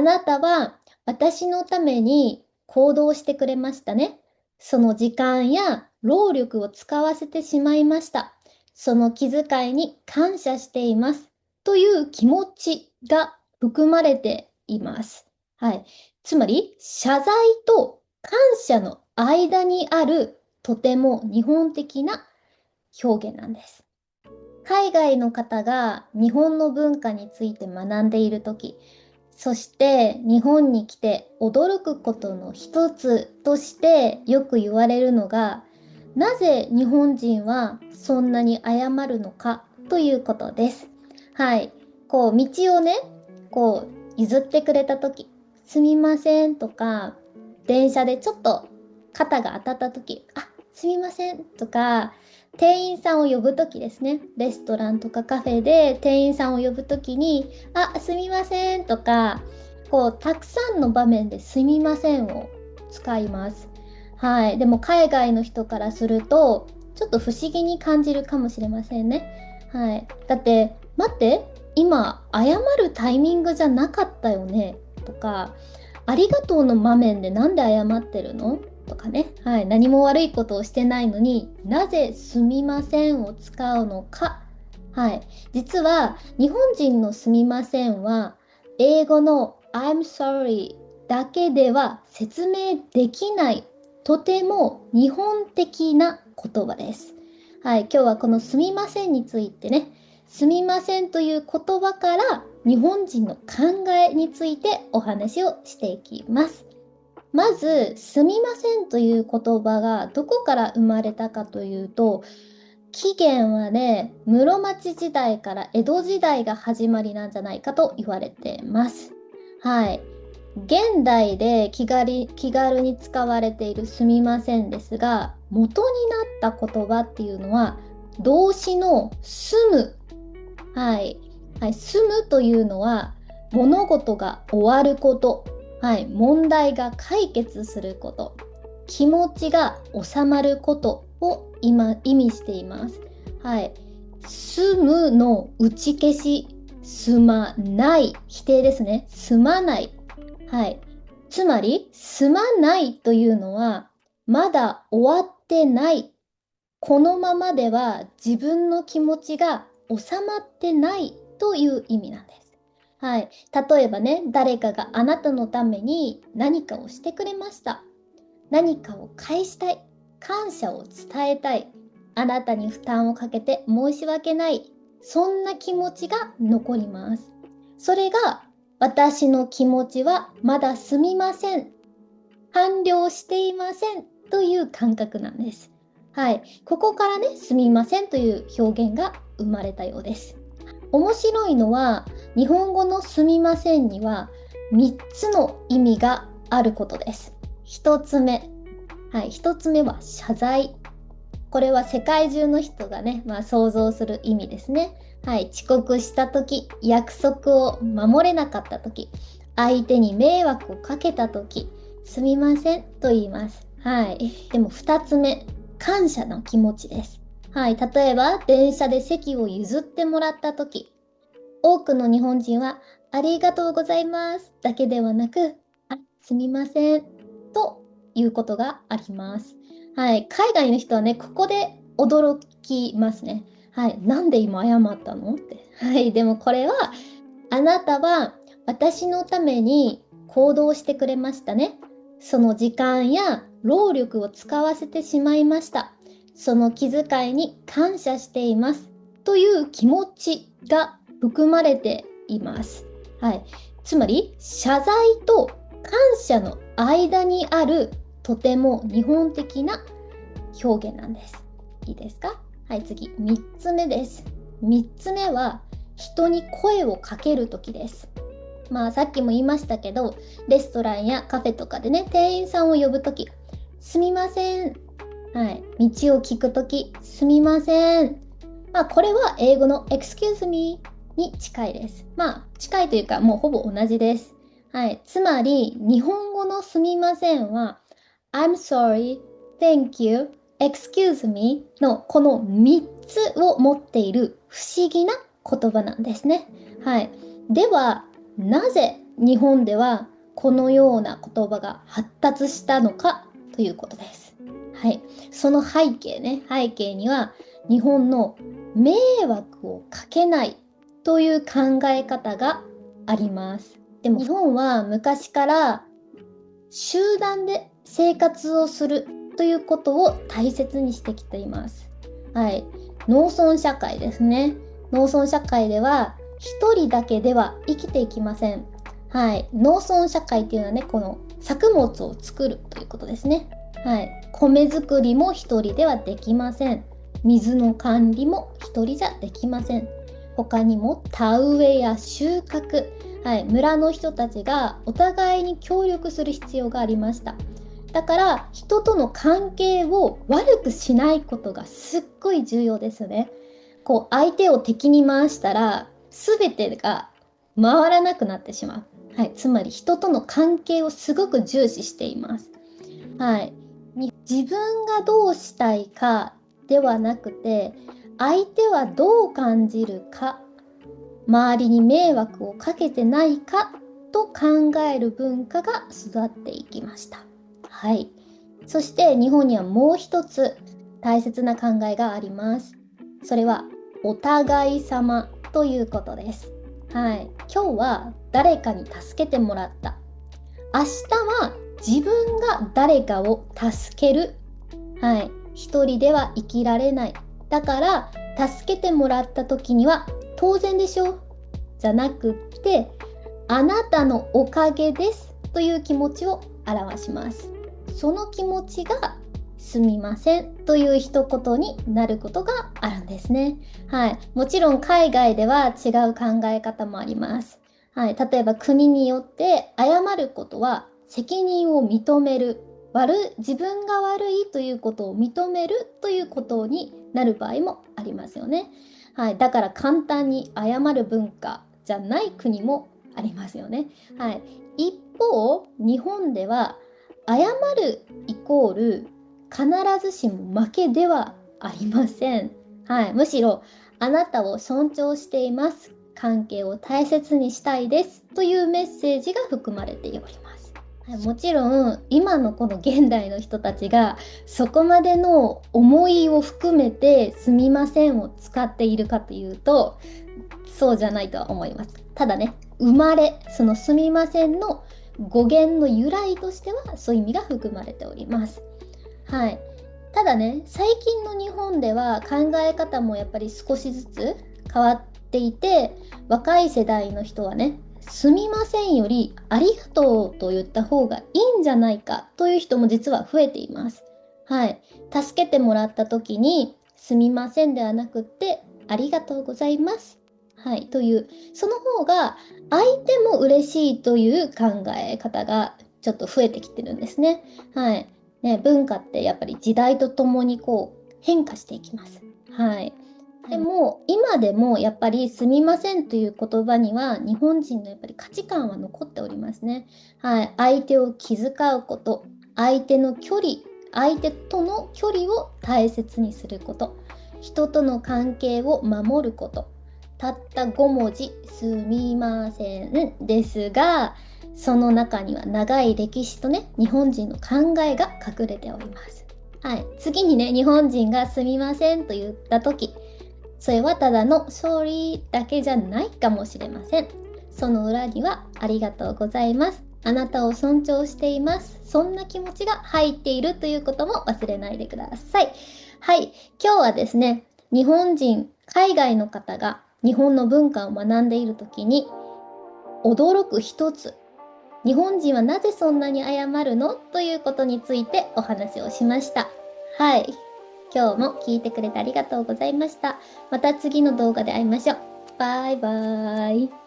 なたは私のために行動してくれましたね。その時間や労力を使わせてしまいました。その気遣いに感謝しています。という気持ちが含まれています。はい。つまり、謝罪と感謝の間にあるとても日本的な表現なんです。海外の方が日本の文化について学んでいるとき、そして日本に来て驚くことの一つとしてよく言われるのが、なぜ日本人はそんなに謝るのかということです。はい。道をね、譲ってくれたとき、すみませんとか、電車でちょっと肩が当たったとき、あ、すみませんとか、店員さんを呼ぶときですね。レストランとかカフェで店員さんを呼ぶときに、あ、すみませんとか、たくさんの場面ですみませんを使います。はい。でも海外の人からすると、ちょっと不思議に感じるかもしれませんね。はい。だって、待って、今、謝るタイミングじゃなかったよね。とか、ありがとうの場面でなんで謝ってるのとかね。はい。何も悪いことをしてないのになぜすみませんを使うのか。はい。実は、日本人のすみませんは、英語の I'm sorry だけでは説明できないとても日本的な言葉です。はい。今日はこのすみませんについてね、すみませんという言葉から日本人の考えについてお話をしていきます。まず、すみませんという言葉がどこから生まれたかというと、起源はね、室町時代から江戸時代が始まりなんじゃないかと言われてます。はい。現代で気軽に使われているすみませんですが、元になった言葉っていうのは、動詞の住む。はい。はい。住むというのは、物事が終わること。はい。問題が解決すること。気持ちが収まることを意味しています。はい。住むの打ち消し、住まない。否定ですね。住まない。はい。つまり、住まないというのは、まだ終わってない。このままでは自分の気持ちが収まってないという意味なんです。はい。例えばね、誰かがあなたのために何かをしてくれました。何かを返したい。感謝を伝えたい。あなたに負担をかけて申し訳ない。そんな気持ちが残ります。それが私の気持ちはまだすみません。完了していませんという感覚なんです。はい。ここからね、すみませんという表現が生まれたようです。面白いのは、日本語のすみませんには3つの意味があることです。1つ目。はい。1つ目は謝罪。これは世界中の人がね、想像する意味ですね。はい。遅刻したとき、約束を守れなかったとき、相手に迷惑をかけたとき、すみませんと言います。はい。でも2つ目、感謝の気持ちです。はい。例えば、電車で席を譲ってもらったとき、多くの日本人は、ありがとうございますだけではなく、あ、すみませんということがあります。はい。海外の人はね、ここで驚きますね。はい。なんで今謝ったのって。はい。でもこれは、あなたは私のために行動してくれましたね。その時間や労力を使わせてしまいました。その気遣いに感謝しています。という気持ちが含まれています。はい。つまり、謝罪と感謝の間にあるとても日本的な表現なんです。いいですか？はい、次、3つ目です。3つ目は、人に声をかけるときです。さっきも言いましたけど、レストランやカフェとかでね、店員さんを呼ぶとき、すみません。はい。道を聞くとき、すみません。これは英語の excuse me に近いです。近いというか、もうほぼ同じです。はい。つまり、日本語のすみませんは、I'm sorry, thank you, excuse me のこの3つを持っている不思議な言葉なんですね。はい。では、なぜ日本ではこのような言葉が発達したのかということです。はい。その背景には日本の迷惑をかけないという考え方があります。でも日本は昔から集団で生活をするということを大切にしてきています。はい。農村社会ですね。農村社会では一人だけでは生きていきません。はい。農村社会っていうのはね、この作物を作るということですね。はい。米作りも一人ではできません。水の管理も一人じゃできません。他にも田植えや収穫、はい、村の人たちがお互いに協力する必要がありました。だから人との関係を悪くしないことがすっごい重要ですよね。こう相手を敵に回したら全てが回らなくなってしまう。はい、つまり人との関係をすごく重視しています。はい、自分がどうしたいかではなくて、相手はどう感じるか、周りに迷惑をかけてないかと考える文化が育っていきました。はい。そして日本にはもう一つ大切な考えがあります。それはお互い様ということです。はい。今日は誰かに助けてもらった。明日は自分が誰かを助ける。はい。一人では生きられない。だから助けてもらった時には当然でしょじゃなくって、あなたのおかげですという気持ちを表します。その気持ちがすみませんという一言になることがあるんですね。はい。もちろん海外では違う考え方もあります。はい。例えば国によって謝ることは責任を認める。自分が悪いということを認めるということになる場合もありますよね。はい。だから簡単に謝る文化じゃない国もありますよね。はい。一方、日本では謝るイコール必ずしも負けではありません。はい。むしろあなたを尊重しています。関係を大切にしたいですというメッセージが含まれております。はい、もちろん今のこの現代の人たちがそこまでの思いを含めてすみませんを使っているかというとそうじゃないとは思います。ただね、そのすみませんの語源の由来としてはそういう意味が含まれております。はい。ただね、最近の日本では考え方もやっぱり少しずつ変わっていて、若い世代の人はね、すみませんよりありがとうと言った方がいいんじゃないかという人も実は増えています。はい。助けてもらった時に、すみませんではなくって、ありがとうございます。はい。という、その方が相手も嬉しいという考え方がちょっと増えてきてるんですね。はい。ね、文化ってやっぱり時代とともにこう変化していきます。はい。でも今でもやっぱりすみませんという言葉には日本人のやっぱり価値観は残っておりますね。はい。相手を気遣うこと、相手との距離を大切にすること、人との関係を守ること。たった5文字、すみませんですが、その中には長い歴史とね、日本人の考えが隠れております。はい。次にね、日本人がすみませんと言ったとき、それはただの sorry だけじゃないかもしれません。その裏にはありがとうございます。あなたを尊重しています。そんな気持ちが入っているということも忘れないでください。はい。今日はですね、海外の方が日本の文化を学んでいるときに驚く一つ、日本人はなぜそんなに謝るのということについてお話をしました。はい。今日も聞いてくれてありがとうございました。また次の動画で会いましょう。バイバーイ。